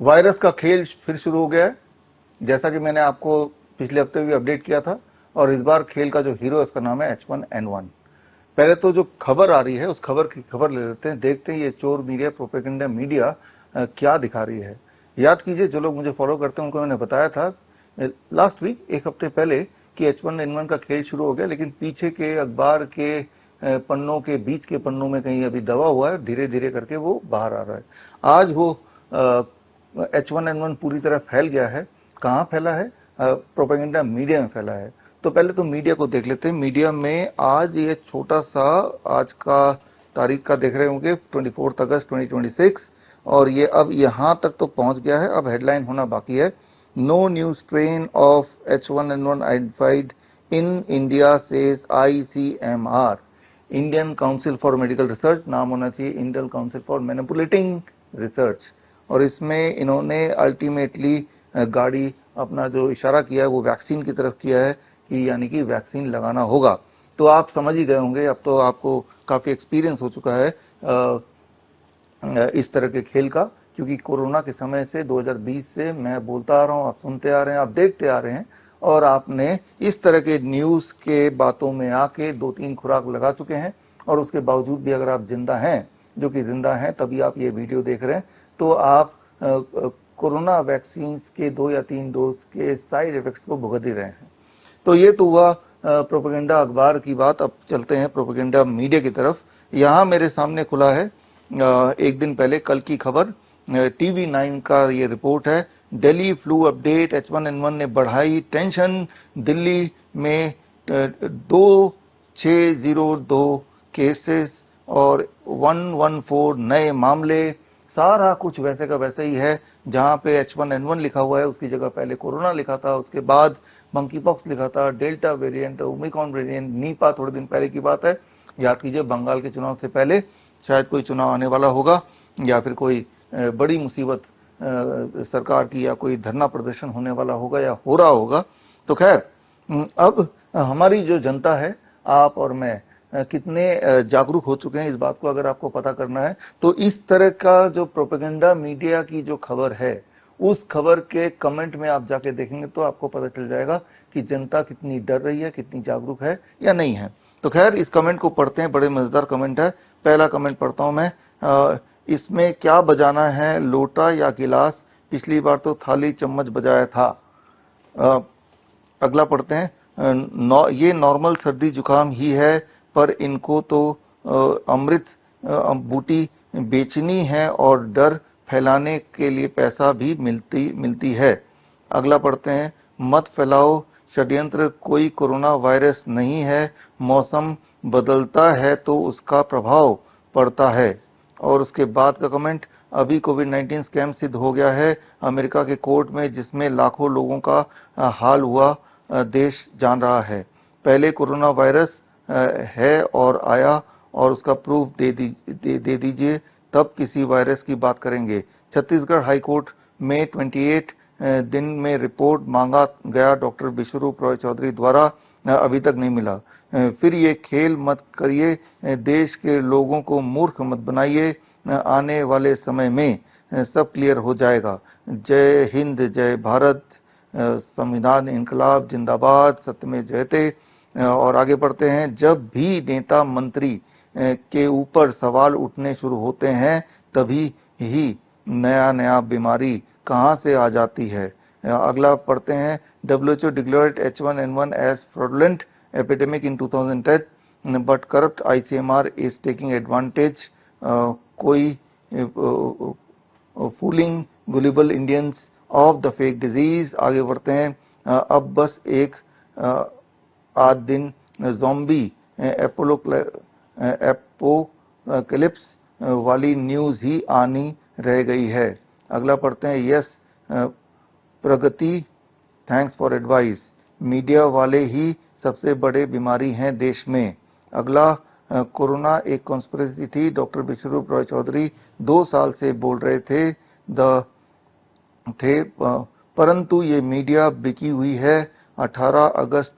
Virus का खेल फिर शुरू हो गया है, जैसा कि मैंने आपको पिछले हफ्ते भी अपडेट किया था। और इस बार खेल का जो हीरो है उसका नाम है H1N1। पहले तो जो खबर आ रही है उस खबर की खबर ले लेते हैं, देखते हैं ये चोर मीडिया, प्रोपेगेंडा मीडिया क्या दिखा रही है। याद कीजिए, जो लोग मुझे फॉलो करते हैं उनको मैंने बताया था लास्ट वीक, एक हफ्ते पहले, कि H1N1 का खेल शुरू हो गया, लेकिन पीछे के अखबार के पन्नों के बीच के पन्नों में कहीं अभी दबा हुआ है, धीरे धीरे करके वो बाहर आ रहा है। आज वो H1N1 पूरी तरह फैल गया है। कहाँ फैला है? प्रोपेगेंडा मीडिया में फैला है। तो पहले तो मीडिया को देख लेते हैं। मीडिया में आज ये छोटा सा, आज का तारीख का देख रहे होंगे 24 अगस्त 2026, और ये अब यहां तक तो पहुंच गया है। अब हेडलाइन होना बाकी है। No new strain of H1N1 identified in India says ICMR, Indian council for medical research. नाम होना चाहिए Indian council for manipulating research. और इसमें इन्होंने अल्टीमेटली गाड़ी, अपना जो इशारा किया है वो वैक्सीन की तरफ किया है, कि यानी कि वैक्सीन लगाना होगा। तो आप समझ ही गए होंगे, अब तो आपको काफी एक्सपीरियंस हो चुका है इस तरह के खेल का, क्योंकि कोरोना के समय से 2020 से मैं बोलता आ रहा हूं, आप सुनते आ रहे हैं, आप देखते आ रहे हैं, और आपने इस तरह के न्यूज के बातों में आके 2-3 खुराक लगा चुके हैं। और उसके बावजूद भी अगर आप जिंदा हैं, जो कि जिंदा हैं तभी आप ये वीडियो देख रहे हैं, तो आप कोरोना वैक्सीन के 2 या 3 डोज के साइड इफेक्ट्स को भुगत ही रहे हैं। तो ये तो हुआ प्रोपेगेंडा अखबार की बात। अब चलते हैं प्रोपेगेंडा मीडिया की तरफ। यहां मेरे सामने खुला है एक दिन पहले, कल की खबर, TV9 का ये रिपोर्ट है। दिल्ली फ्लू अपडेट, H1N1 ने बढ़ाई टेंशन, दिल्ली में 2602 केसेस और 114 नए मामले। सारा कुछ वैसे का वैसे ही है। जहां पे H1N1 लिखा हुआ है उसकी जगह पहले कोरोना लिखा था, उसके बाद मंकी पॉक्स लिखा था, delta variant, Omicron variant, Nipah थोड़े दिन पहले की बात है। याद कीजिए, बंगाल के चुनाव से पहले शायद कोई चुनाव आने वाला होगा, या फिर कोई बड़ी मुसीबत सरकार की, या कोई धरना प्रदर्शन होने वाला होगा, या हो रहा होगा। तो खैर, अब हमारी जो जनता है, आप और मैं, कितने जागरूक हो चुके हैं इस बात को अगर आपको पता करना है, तो इस तरह का जो प्रोपेगेंडा मीडिया की जो खबर है, उस खबर के कमेंट में आप जाके देखेंगे तो आपको पता चल जाएगा कि जनता कितनी डर रही है, कितनी जागरूक है या नहीं है। तो खैर, इस कमेंट को पढ़ते हैं, बड़े मजेदार कमेंट है। पहला कमेंट पढ़ता हूं मैं। इसमें क्या बजाना है, लोटा या गिलास? पिछली बार तो थाली चम्मच बजाया था। अगला पढ़ते हैं। ये नॉर्मल सर्दी जुकाम ही है, पर इनको तो अमृत बूटी बेचनी है और डर फैलाने के लिए पैसा भी मिलती है। अगला पढ़ते हैं। मत फैलाओ षड्यंत्र, कोई कोरोना वायरस नहीं है, मौसम बदलता है तो उसका प्रभाव पड़ता है। और उसके बाद का कमेंट, अभी कोविड-19 स्कैम सिद्ध हो गया है अमेरिका के कोर्ट में, जिसमें लाखों लोगों का हाल हुआ, देश जान रहा है। पहले कोरोना वायरस है और आया, और उसका प्रूफ दे दीजिए, तब किसी वायरस की बात करेंगे। छत्तीसगढ़ हाईकोर्ट में 28 दिन में रिपोर्ट मांगा गया डॉक्टर विश्वरूप रॉय चौधरी द्वारा, अभी तक नहीं मिला। फिर ये खेल मत करिए, देश के लोगों को मूर्ख मत बनाइए, आने वाले समय में सब क्लियर हो जाएगा। जय हिंद, जय भारत, संविधान इनकलाब जिंदाबाद, सत्यमेव जयते। और आगे बढ़ते हैं। जब भी नेता मंत्री के ऊपर सवाल उठने शुरू होते हैं, तभी ही नया बीमारी कहां से आ जाती है। अगला पढ़ते हैं। WHO declared H1N1 as fraudulent epidemic in 2010, but corrupt ICMR is taking advantage. कोई fooling gullible Indians of the fake disease। आगे बढ़ते हैं। अब बस एक आध दिन ज़ॉम्बी एपोकलिप्स वाली न्यूज ही आनी रह गई है। अगला पढ़ते हैं। Yes Pragati, thanks for advice, media वाले ही सबसे बड़े बीमारी हैं देश में। अगला, कोरोना एक कॉन्स्पिरेसी थी, डॉक्टर विश्वरूप रॉय चौधरी 2 साल से बोल रहे थे, परंतु ये मीडिया बिकी हुई है। 18 अगस्त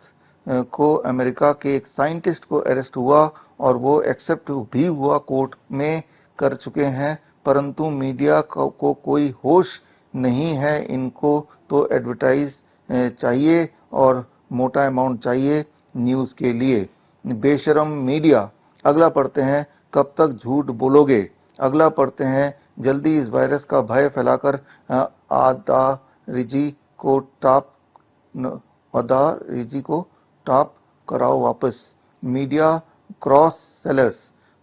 को अमेरिका के एक साइंटिस्ट को अरेस्ट हुआ और वो एक्सेप्ट भी हुआ, कोर्ट में कर चुके हैं, परंतु मीडिया को कोई होश नहीं है, इनको तो एडवर्टाइज चाहिए और मोटा अमाउंट चाहिए न्यूज के लिए। बेशरम मीडिया। अगला पढ़ते हैं, कब तक झूठ बोलोगे। अगला पढ़ते हैं, जल्दी इस वायरस का भय फैलाकर अदारिजी को टॉप अदारिजी को टॉप कराओ वापस। Media cross sellers.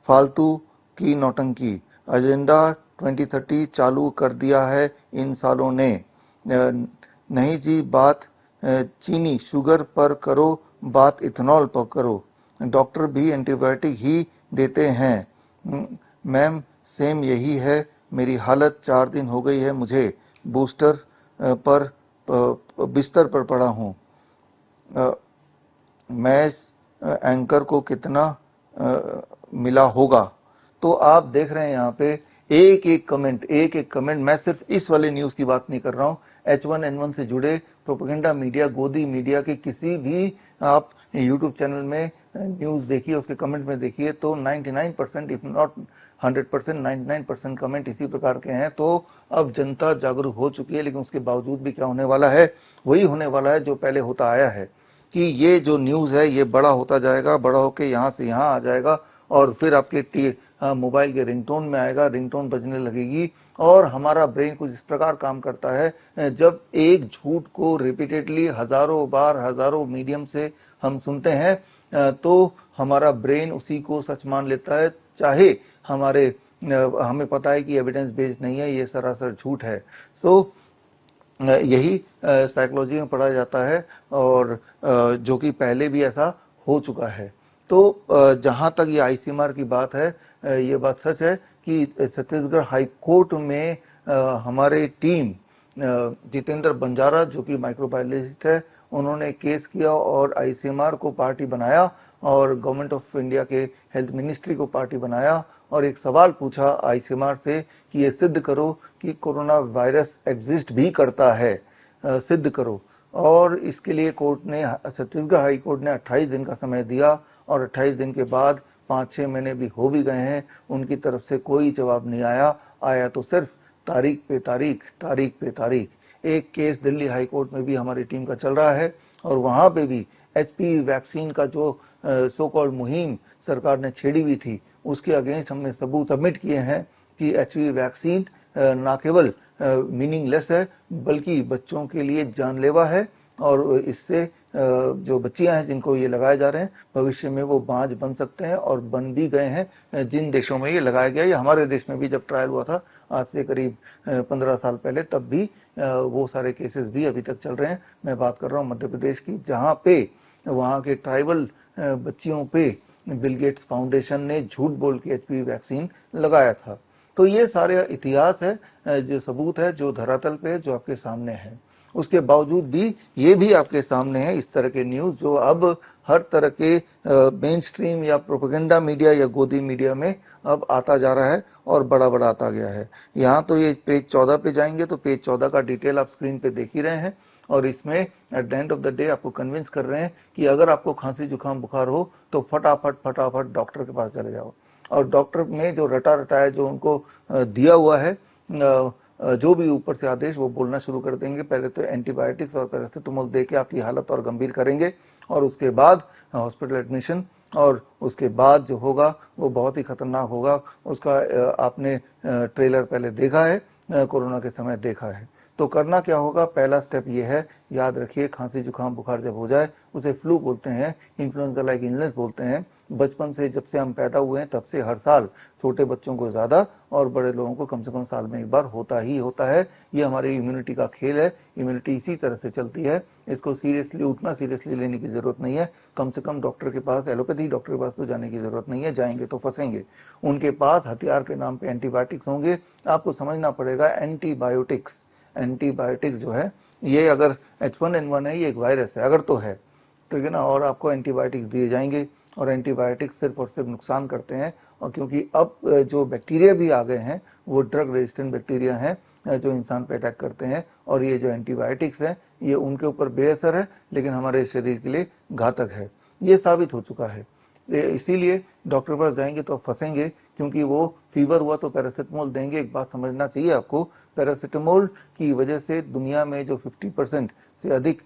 फालतू की नौटंकी। एजेंडा 2030 चालू कर दिया है इन सालों ने। नहीं जी, बात चीनी शुगर पर करो, बात इथेनॉल पर करो। डॉक्टर भी एंटीबायोटिक ही देते हैं। मैम सेम यही है मेरी हालत, 4 दिन हो गई है मुझे बूस्टर पर बिस्तर पर पड़ा हूँ। मैं एंकर को कितना मिला होगा। तो आप देख रहे हैं यहाँ पे एक एक कमेंट। मैं सिर्फ इस वाले न्यूज की बात नहीं कर रहा हूँ, H1N1 से जुड़े प्रोपेगेंडा मीडिया, गोदी मीडिया के किसी भी आप यूट्यूब चैनल में न्यूज देखिए, उसके कमेंट में देखिए तो 99% इफ नॉट 100%, 99% कमेंट इसी प्रकार के हैं। तो अब जनता जागरूक हो चुकी है, लेकिन उसके बावजूद भी क्या होने वाला है, वही होने वाला है जो पहले होता आया है कि ये जो न्यूज है ये बड़ा होता जाएगा, बड़ा होकर यहां से यहां आ जाएगा और फिर आपके मोबाइल के रिंगटोन में आएगा, रिंगटोन बजने लगेगी। और हमारा ब्रेन कुछ इस प्रकार काम करता है, जब एक झूठ को रिपीटेडली हजारों बार हजारों मीडियम से हम सुनते हैं तो हमारा ब्रेन उसी को सच मान लेता है, चाहे हमें पता है कि एविडेंस बेस्ड नहीं है, ये सरासर झूठ है। सो यही साइकोलॉजी में पढ़ा जाता है और जो कि पहले भी ऐसा हो चुका है। तो जहां तक ये आईसीएमआर की बात है, ये बात सच है कि छत्तीसगढ़ हाई कोर्ट में हमारे टीम जितेंद्र बंजारा जो कि माइक्रोबायोलॉजिस्ट है, उन्होंने केस किया और आईसीएमआर को पार्टी बनाया और गवर्नमेंट ऑफ इंडिया के हेल्थ मिनिस्ट्री को पार्टी बनाया और एक सवाल पूछा आईसीएमआर से कि ये सिद्ध करो कि कोरोना वायरस एग्जिस्ट भी करता है, सिद्ध करो। और इसके लिए कोर्ट ने, छत्तीसगढ़ हाई कोर्ट ने 28 दिन का समय दिया और 28 दिन के बाद 5-6 महीने भी हो भी गए हैं, उनकी तरफ से कोई जवाब नहीं आया तो सिर्फ तारीख पे तारीख। एक केस दिल्ली हाई कोर्ट में भी हमारी टीम का चल रहा है और वहां पे भी एचपीवी वैक्सीन का जो सो कॉल्ड मुहिम सरकार ने छेड़ी हुई थी, उसके अगेंस्ट हमने सबूत सबमिट किए हैं कि एचपीवी वैक्सीन न केवल मीनिंगलेस है बल्कि बच्चों के लिए जानलेवा है और इससे जो बच्चियां हैं जिनको ये लगाए जा रहे हैं भविष्य में वो बांझ बन सकते हैं और बन भी गए हैं। जिन देशों में ये लगाया गया, या हमारे देश में भी जब ट्रायल हुआ था आज से करीब 15 साल पहले, तब भी वो सारे केसेस भी अभी तक चल रहे हैं। मैं बात कर रहा हूँ मध्य प्रदेश की, जहां पे वहां के ट्राइबल बच्चियों पे बिल गेट्स फाउंडेशन ने झूठ बोल के एचपीवी वैक्सीन लगाया था। तो ये सारे इतिहास है, जो सबूत है, जो धरातल पे जो आपके सामने है। उसके बावजूद भी ये भी आपके सामने है इस तरह के न्यूज जो अब हर तरह के मेन स्ट्रीम या प्रोपेगेंडा मीडिया या गोदी मीडिया में अब आता जा रहा है और बड़ा आता गया है। यहाँ तो ये पेज 14 पे जाएंगे तो पेज 14 का डिटेल आप स्क्रीन पे देख ही रहे हैं और इसमें at the end of the day आपको कन्विंस कर रहे हैं कि अगर आपको खांसी जुकाम बुखार हो तो फटाफट डॉक्टर के पास चले जाओ। और डॉक्टर में जो रटा है, जो उनको दिया हुआ है, जो भी ऊपर से आदेश, वो बोलना शुरू कर देंगे। पहले तो एंटीबायोटिक्स और पैरासिटामोल देके आपकी हालत और गंभीर करेंगे और उसके बाद हॉस्पिटल एडमिशन, और उसके बाद जो होगा वो बहुत ही खतरनाक होगा। उसका आपने ट्रेलर पहले देखा है, कोरोना के समय देखा है। तो करना क्या होगा, पहला स्टेप ये है, याद रखिए, खांसी जुकाम बुखार जब हो जाए उसे फ्लू बोलते हैं, इन्फ्लुएंजा लाइक इलनेस बोलते हैं। बचपन से जब से हम पैदा हुए हैं तब से हर साल छोटे बच्चों को ज्यादा और बड़े लोगों को कम से कम साल में एक बार होता ही होता है। ये हमारी इम्यूनिटी का खेल है, इम्यूनिटी इसी तरह से चलती है। इसको उतना सीरियसली लेने की जरूरत नहीं है। कम से कम डॉक्टर के पास, एलोपैथी डॉक्टर के पास तो जाने की जरूरत नहीं है, जाएंगे तो फंसेंगे। उनके पास हथियार के नाम पे एंटीबायोटिक्स होंगे। आपको समझना पड़ेगा, एंटीबायोटिक्स जो है, ये अगर H1N1 है, ये एक वायरस है अगर तो है, ठीक है ना, और आपको एंटीबायोटिक्स दिए जाएंगे और एंटीबायोटिक्स सिर्फ और सिर्फ नुकसान करते हैं। और क्योंकि अब जो बैक्टीरिया भी आ गए हैं वो ड्रग रेजिस्टेंट बैक्टीरिया हैं जो इंसान पे अटैक करते हैं, और ये जो एंटीबायोटिक्स है ये उनके ऊपर बेअसर है लेकिन हमारे शरीर के लिए घातक है, ये साबित हो चुका है। इसीलिए डॉक्टर के पास जाएंगे तो आप फंसेंगे, क्योंकि वो फीवर हुआ तो पैरासिटामोल देंगे। एक बात समझना चाहिए आपको, पैरासिटामोल की वजह से दुनिया में जो 50% से अधिक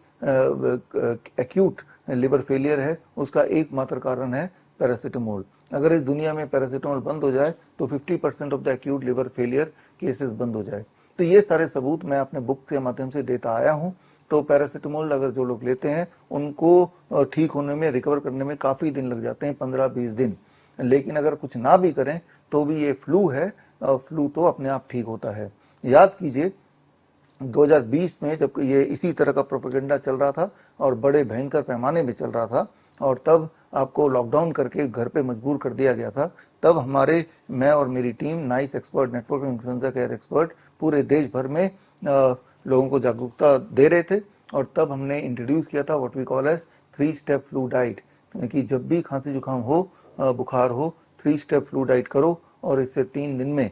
एक्यूट लिवर फेलियर है, उसका एकमात्र कारण है पैरासिटामोल। अगर इस दुनिया में पैरासिटामोल बंद हो जाए तो 50% of the acute liver failure cases बंद हो जाए। तो ये सारे सबूत मैं अपने बुक के माध्यम से देता आया हूं। तो पैरासिटामोल अगर जो लोग लेते हैं उनको ठीक होने में, रिकवर करने में काफी दिन लग जाते हैं, 15-20 दिन। लेकिन अगर कुछ ना भी करें तो भी ये फ्लू है, फ्लू तो अपने आप ठीक होता है। याद कीजिए 2020 में जब ये इसी तरह का प्रोपेगेंडा चल रहा था और बड़े भयंकर पैमाने में चल रहा था, और तब आपको लॉकडाउन करके घर पे मजबूर कर दिया गया था, तब मैं और मेरी team nice expert, network influenza care expert, पूरे देश भर में लोगों को जागरूकता दे रहे थे। और तब हमने इंट्रोड्यूस किया था what we call as 3 step flu diet, कि जब भी खांसी जुकाम हो, बुखार हो, 3 स्टेप फ्लू डाइट करो और इससे 3 दिन में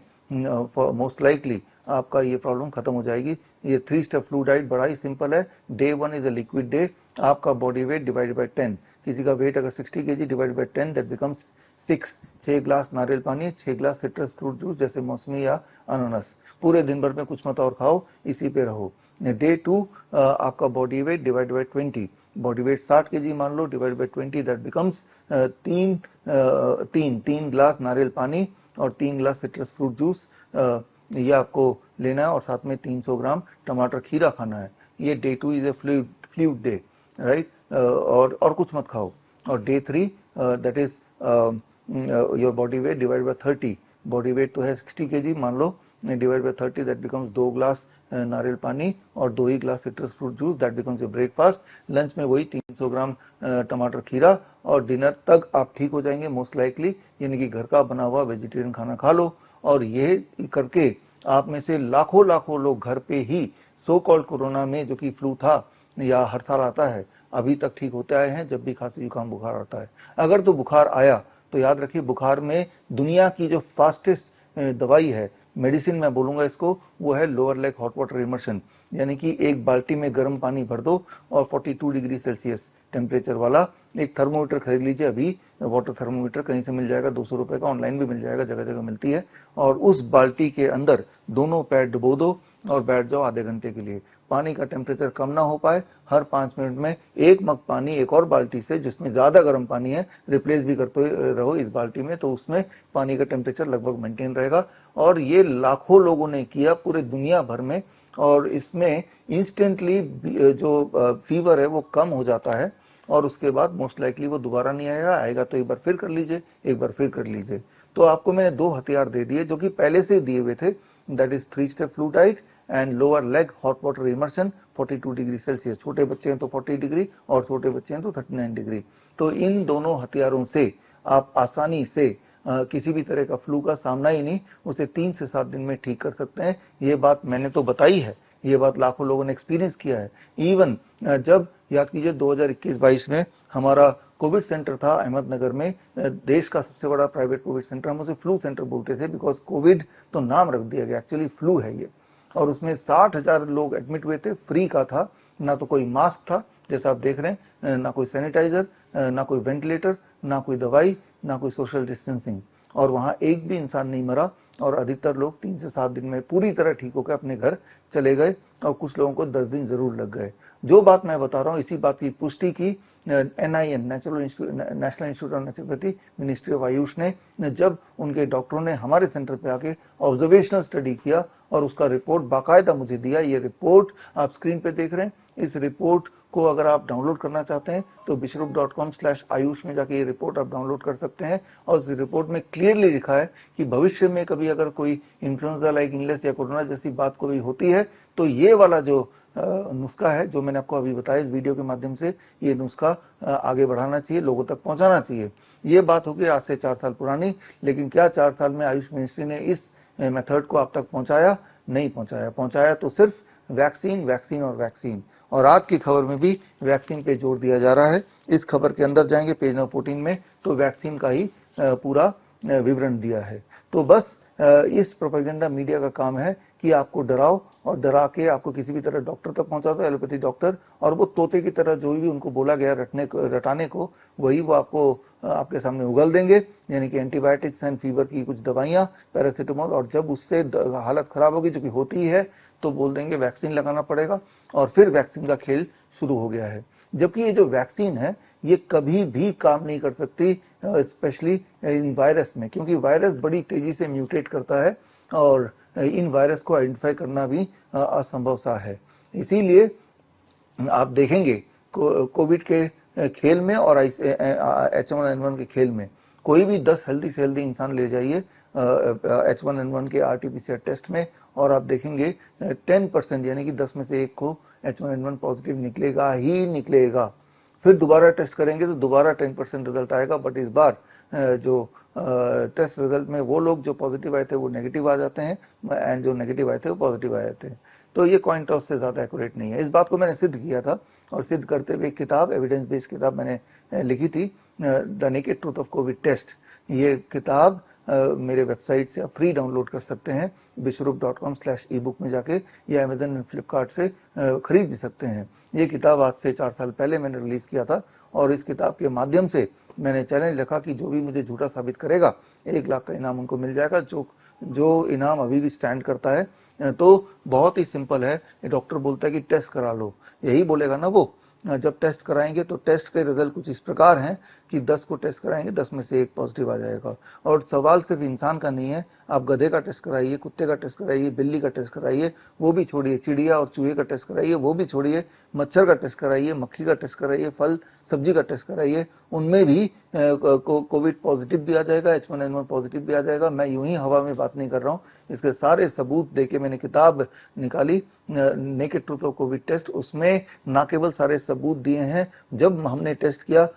मोस्ट लाइकली आपका ये प्रॉब्लम खत्म हो जाएगी। ये 3 स्टेप फ्लू डाइट बड़ा ही सिंपल है। Day 1 is a liquid day, आपका बॉडी वेट डिवाइडेड बाय 10, किसी का वेट अगर 60 kg divided by 10 that becomes 6 glass नारियल पानी, 6 ग्लास सिट्रस फ्रूट जूस जैसे मौसमी या अनानास। पूरे दिन भर में कुछ मत और खाओ, इसी पे रहो। डे 2 आपका body weight divided by 20, body weight 60 kg मान लो, divide by 20 that becomes 3 glass नारियल पानी और 3 ग्लास सिट्रस फ्रूट जूस ये आपको लेना है, और साथ में 300 ग्राम टमाटर खीरा खाना है। ये day 2 is a fluid day, right. और कुछ मत खाओ। और day 3 that is your body weight divide by 30, body weight तो है 60 kg मान लो, divide by 30 that becomes 2 glass नारियल पानी और 2 ही glass citrus fruit juice, that becomes your breakfast. Lunch में वही 300 ग्राम टमाटर खीरा, और डिनर तक आप ठीक हो जाएंगे मोस्ट लाइकली, यानी कि घर का बना हुआ वेजिटेरियन खाना खा लो। और ये करके आप में से लाखों लाखों लोग घर पे ही सो कॉल्ड कोरोना में, जो कि फ्लू था या हर साल आता है, अभी तक ठीक होते आए हैं जब भी खांसी जुकाम बुखार आता है। अगर तो बुखार आया तो याद रखिए, बुखार में दुनिया की जो फास्टेस्ट दवाई है, मेडिसिन मैं बोलूंगा इसको, वो है lower leg hot water immersion. यानी कि एक बाल्टी में गर्म पानी भर दो और 42 डिग्री सेल्सियस टेम्परेचर वाला एक थर्मोमीटर खरीद लीजिए। अभी वाटर थर्मोमीटर कहीं से मिल जाएगा, 200 रुपए का, ऑनलाइन भी मिल जाएगा, जगह जगह मिलती है। और उस बाल्टी के अंदर दोनों पैर डुबो दो और बैठ जाओ आधे घंटे के लिए। पानी का टेम्परेचर कम ना हो पाए, हर 5 मिनट में एक मग पानी एक और बाल्टी से, जिसमें ज्यादा गर्म पानी है, रिप्लेस भी करते रहो इस बाल्टी में, तो उसमें पानी का टेम्परेचर लगभग मेंटेन रहेगा। और ये लाखों लोगों ने किया पूरे दुनिया भर में, और इसमें इंस्टेंटली जो फीवर है वो कम हो जाता है, और उसके बाद मोस्ट लाइकली वो दोबारा नहीं आएगा। आएगा तो एक बार फिर कर लीजिए, एक बार फिर कर लीजिए। तो आपको मैंने 2 हथियार दे दिए जो कि पहले से दिए हुए थे, that is 3 step flu diet and lower leg hot water immersion 42 degree Celsius. छोटे बच्चे हैं तो 40 डिग्री और छोटे बच्चे हैं तो 39 डिग्री। तो इन दोनों हथियारों से आप आसानी से किसी भी तरह का फ्लू का सामना ही नहीं, उसे 3 से 7 दिन में ठीक कर सकते हैं। ये बात मैंने तो बताई है, ये बात लाखों लोगों ने एक्सपीरियंस किया है। इवन जब याद कीजिए 2021-22 में हमारा कोविड सेंटर था अहमदनगर में, देश का सबसे बड़ा प्राइवेट कोविड सेंटर, हम उसे फ्लू सेंटर बोलते थे बिकॉज कोविड तो नाम रख दिया गया, एक्चुअली फ्लू है ये। और उसमें 60,000 लोग एडमिट हुए थे, फ्री का था, ना तो कोई मास्क था जैसा आप देख रहे हैं, ना कोई सैनिटाइजर, ना कोई वेंटिलेटर, ना कोई दवाई, ना कोई सोशल डिस्टेंसिंग, और वहां एक भी इंसान नहीं मरा। और अधिकतर लोग 3 से 7 दिन में पूरी तरह ठीक होकर अपने घर चले गए, और कुछ लोगों को 10 दिन जरूर लग गए। जो बात मैं बता रहा हूं, इसी बात की पुष्टि की NIN, national institute of naturopathy, ministry of Ayush ने, जब उनके डॉक्टरों ने हमारे सेंटर पे आके ऑब्जर्वेशनल स्टडी किया और उसका रिपोर्ट बाकायदा मुझे दिया। ये रिपोर्ट आप स्क्रीन पे देख रहे हैं। इस रिपोर्ट को अगर आप डाउनलोड करना चाहते हैं तो bishrup.com/ayush में जाके ये रिपोर्ट आप डाउनलोड कर सकते हैं। और इस रिपोर्ट में क्लियरली लिखा है कि भविष्य में कभी अगर कोई इन्फ्लुएंजा लाइक इलनेस या कोरोना जैसी बात कोई होती है तो ये वाला जो नुस्खा है, जो मैंने आपको अभी बताया इस वीडियो के माध्यम से, ये नुस्खा आगे बढ़ाना चाहिए, लोगों तक पहुंचाना चाहिए। ये बात होगी आज से 4 साल पुरानी, लेकिन क्या 4 साल में आयुष मिनिस्ट्री ने इस मेथड को आप तक पहुंचाया? नहीं पहुंचाया। पहुंचाया तो सिर्फ वैक्सीन, वैक्सीन और वैक्सीन। और आज की खबर में भी वैक्सीन पे जोर दिया जा रहा है। इस खबर के अंदर जाएंगे पेज नंबर 14 में, तो वैक्सीन का ही पूरा विवरण दिया है। तो बस इस प्रोपेगेंडा मीडिया का काम है कि आपको डराओ और डरा के आपको किसी भी तरह डॉक्टर तक पहुंचा दो, एलोपैथी डॉक्टर, और वो तोते की तरह जो भी उनको बोला गया रटाने को वही वो आपको आपके सामने उगल देंगे, यानी कि एंटीबायोटिक्स एंड फीवर की कुछ दवाइयां, पैरासिटामोल, और जब उससे हालत खराब होगी, जो कि होती ही है, तो बोल देंगे वैक्सीन लगाना पड़ेगा, और फिर वैक्सीन का खेल शुरू हो गया है। जबकि ये जो वैक्सीन है ये कभी भी काम नहीं कर सकती, स्पेशली इन वायरस में, क्योंकि वायरस बड़ी तेजी से म्यूटेट करता है और इन वायरस को आइडेंटिफाई करना भी असंभव सा है। इसीलिए आप देखेंगे कोविड के खेल में और H1N1 के खेल में कोई भी 10 हेल्दी से हेल्दी इंसान ले जाइए H1N1 के RT-PCR टेस्ट में, और आप देखेंगे 10% यानी कि 10 में से 1 को H1N1 पॉजिटिव निकलेगा ही निकलेगा। फिर दोबारा टेस्ट करेंगे तो दोबारा 10% रिजल्ट आएगा, बट इस बार जो टेस्ट रिजल्ट में वो लोग जो पॉजिटिव आए थे वो नेगेटिव आ जाते हैं, एंड जो नेगेटिव आए थे वो पॉजिटिव आ जाते हैं। तो ये कॉइन टॉस से ज्यादा एक्यूरेट नहीं है। इस बात को मैंने सिद्ध किया था, और सिद्ध करते हुए एक किताब, एविडेंस बेस्ड किताब मैंने लिखी थी, the naked truth of covid test. ये किताब मेरे वेबसाइट से आप फ्री डाउनलोड कर सकते हैं, bishrup.com/ebook में जाके, या अमेजन एंड फ्लिपकार्ट से खरीद भी सकते हैं। ये किताब आज से 4 साल पहले मैंने रिलीज किया था, और इस किताब के माध्यम से मैंने चैलेंज रखा कि जो भी मुझे झूठा साबित करेगा 1 लाख का इनाम उनको मिल जाएगा, जो इनाम अभी भी स्टैंड करता है। तो बहुत ही सिंपल है, डॉक्टर बोलता है कि टेस्ट करा लो, यही बोलेगा ना वो। जब टेस्ट कराएंगे तो टेस्ट के रिजल्ट कुछ इस प्रकार हैं कि 10 को टेस्ट कराएंगे, 10 में से 1 पॉजिटिव आ जाएगा। और सवाल सिर्फ इंसान का नहीं है, आप गधे का टेस्ट कराइए, कुत्ते का टेस्ट कराइए, बिल्ली का टेस्ट कराइए, वो भी छोड़िए, चिड़िया और चूहे का टेस्ट कराइए, वो भी छोड़िए, मच्छर का टेस्ट कराइए, मक्खी का टेस्ट कराइए, फल सब्जी का टेस्ट कराइए, उनमें भी कोविड पॉजिटिव भी आ जाएगा, H1N1 पॉजिटिव भी आ जाएगा। मैं यूं ही हवा में बात नहीं कर रहा हूं, इसके सारे सबूत देके मैंने किताब निकाली, naked truth of covid test. उसमें ना केवल सारे सबूत दिए हैं, जब हमने टेस्ट किया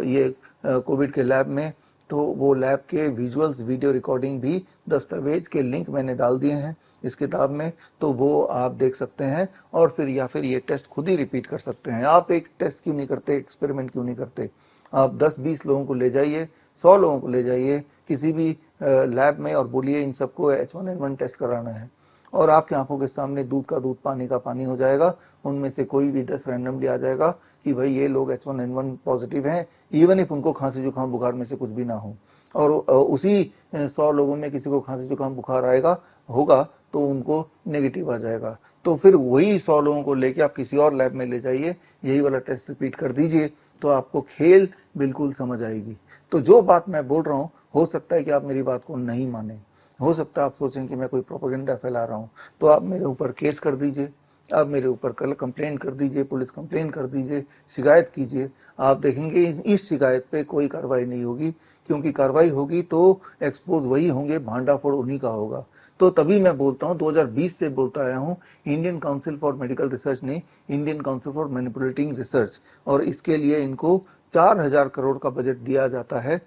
ये कोविड के लैब में, तो वो लैब के विजुअल्स, वीडियो रिकॉर्डिंग भी, दस्तावेज के लिंक मैंने डाल दिए हैं इस किताब में, तो वो आप देख सकते हैं, और फिर या फिर ये टेस्ट खुद ही रिपीट कर सकते हैं। आप एक टेस्ट क्यों नहीं करते, एक्सपेरिमेंट क्यों नहीं करते? आप 10-20 लोगों को ले जाइए, 100 लोगों को ले जाइए किसी भी लैब में, और बोलिए इन सबको H1N1 टेस्ट कराना है, और आपकी आंखों के सामने दूध का दूध, पानी का पानी हो जाएगा। उनमें से कोई भी 10 रैंडमली आ जाएगा कि भाई ये लोग H1N1 पॉजिटिव हैं, इवन इफ उनको खांसी जुकाम बुखार में से कुछ भी ना हो। और उसी 100 लोगों में किसी को खांसी जुकाम बुखार होगा तो उनको नेगेटिव आ जाएगा। तो फिर वही 100 लोगों को लेके आप किसी और लैब में ले जाइए, यही वाला टेस्ट रिपीट कर दीजिए, तो आपको खेल बिल्कुल समझ आएगी। तो जो बात मैं बोल रहा हूं, हो सकता है कि आप मेरी बात को नहीं माने, हो सकता है आप सोचें कि मैं कोई प्रोपेगेंडा फैला रहा हूं, तो आप मेरे ऊपर केस कर दीजिए, आप मेरे ऊपर कल कंप्लेन कर दीजिए, पुलिस कंप्लेन कर दीजिए, शिकायत कीजिए। आप देखेंगे इस शिकायत पे कोई कार्रवाई नहीं होगी, क्योंकि कार्रवाई होगी तो एक्सपोज वही होंगे, भांडाफोड़ उन्हीं का होगा। तो तभी मैं बोलता हूं, 2020 से बोलता आया हूं, Indian council for medical Research ने Indian council for manipulating research, और इसके लिए इनको 4000 करोड़ का बजट दिया जाता है,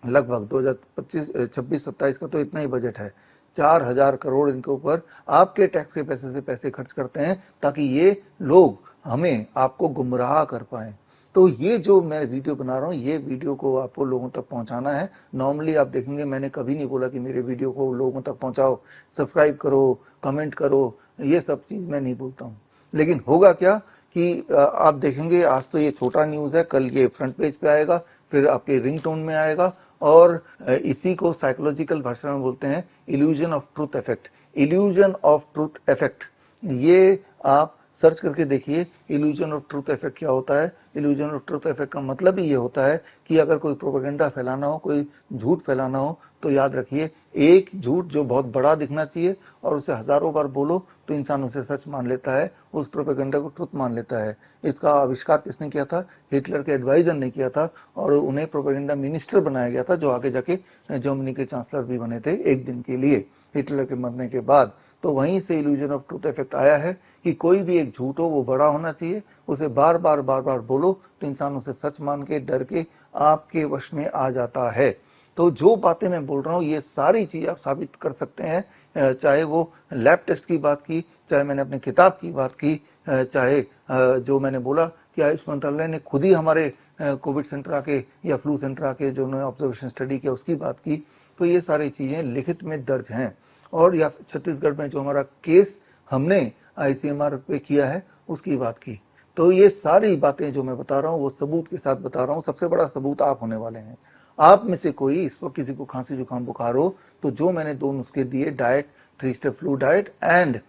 लगभग 2025-26-27 का तो इतना ही बजट है। 4000 करोड़ इनके ऊपर आपके टैक्स के पैसे से पैसे खर्च करते हैं, ताकि ये लोग हमें, आपको गुमराह कर पाए। तो ये जो मैं वीडियो बना रहा हूं, ये वीडियो को आपको लोगों तक पहुंचाना है। नॉर्मली आप देखेंगे मैंने कभी नहीं बोला कि मेरे वीडियो को लोगों तक पहुंचाओ, सब्सक्राइब करो, कमेंट करो, ये सब चीज मैं नहीं बोलता हूं। लेकिन होगा क्या कि आप देखेंगे आज तो ये छोटा न्यूज है, कल ये फ्रंट पेज पे आएगा, फिर आपके रिंगटोन में आएगा, और इसी को साइकोलॉजिकल भाषा में बोलते हैं illusion of truth effect. Illusion of truth effect, ये आप सर्च करके देखिए इल्यूजन ऑफ ट्रूथ इफेक्ट क्या होता है। इल्यूजन ऑफ ट्रूथ इफेक्ट का मतलब ही ये होता है कि अगर कोई प्रोपेगेंडा फैलाना हो, कोई झूठ फैलाना हो, तो याद रखिए एक झूठ जो बहुत बड़ा दिखना चाहिए और उसे हजारों बार बोलो तो इंसान उसे सच मान लेता है, उस प्रोपेगेंडा को ट्रुथ मान लेता है। इसका आविष्कार किसने किया था? हिटलर के एडवाइजर ने किया था, और उन्हें प्रोपेगेंडा मिनिस्टर बनाया गया था, जो आगे जाके जर्मनी के चांसलर भी बने थे एक दिन के लिए, हिटलर के मरने के बाद। तो वहीं से इल्यूजन ऑफ ट्रूथ इफेक्ट आया है कि कोई भी एक झूठ हो वो बड़ा होना चाहिए, उसे बार बार बोलो तो इंसान उसे सच मान के, डर के आपके वश में आ जाता है। तो जो बातें मैं बोल रहा हूं ये सारी चीज आप साबित कर सकते हैं, चाहे वो लैब टेस्ट की बात की, चाहे मैंने अपनी किताब की बात की, चाहे जो मैंने बोला कि आयुष मंत्रालय ने खुद ही हमारे कोविड सेंटर आके या फ्लू सेंटर आके जो उन्होंने ऑब्जर्वेशन स्टडी किया उसकी बात की। तो ये सारी चीजें लिखित में दर्ज हैं। और या छत्तीसगढ़ में जो हमारा केस हमने आईसीएमआर पे किया है उसकी बात की। तो ये सारी बातें जो मैं बता रहा हूं वो सबूत के साथ बता रहा हूं। सबसे बड़ा सबूत आप होने वाले हैं। आप में से कोई इस वक्त किसी को खांसी जुकाम बुखार हो तो जो मैंने 2 नुस्खे दिए, diet, 3 step flu diet and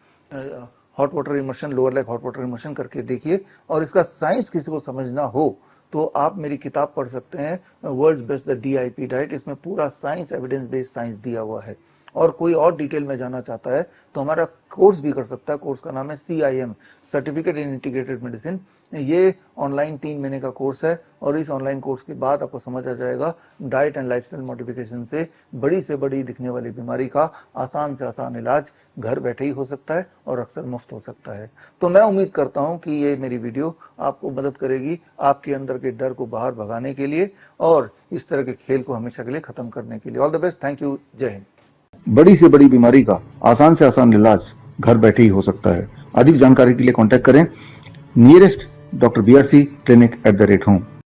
hot water immersion, lower leg hot water immersion करके देखिए। और इसका साइंस किसी को समझना हो तो आप मेरी किताब पढ़ सकते हैं, world's best the DIP diet. इसमें पूरा साइंस, एविडेंस बेस्ड साइंस दिया हुआ है। और कोई और डिटेल में जाना चाहता है तो हमारा कोर्स भी कर सकता है। कोर्स का नाम है CIM, certificate in integrated medicine. ये ऑनलाइन 3 महीने का कोर्स है और इस ऑनलाइन कोर्स के बाद आपको समझ आ जाएगा डाइट एंड लाइफस्टाइल मॉडिफिकेशन से बड़ी दिखने वाली बीमारी का आसान से आसान इलाज घर बैठे ही हो सकता है और अक्सर मुफ्त हो सकता है। तो मैं उम्मीद करता हूं कि ये मेरी वीडियो आपको मदद करेगी आपके अंदर के डर को बाहर भगाने के लिए और इस तरह के खेल को हमेशा के लिए खत्म करने के लिए। All the best, thank you, जय हिंद। बड़ी से बड़ी बीमारी का आसान से आसान इलाज घर बैठे ही हो सकता है। अधिक जानकारी के लिए कांटेक्ट करें nearest Dr. BRC clinic @home।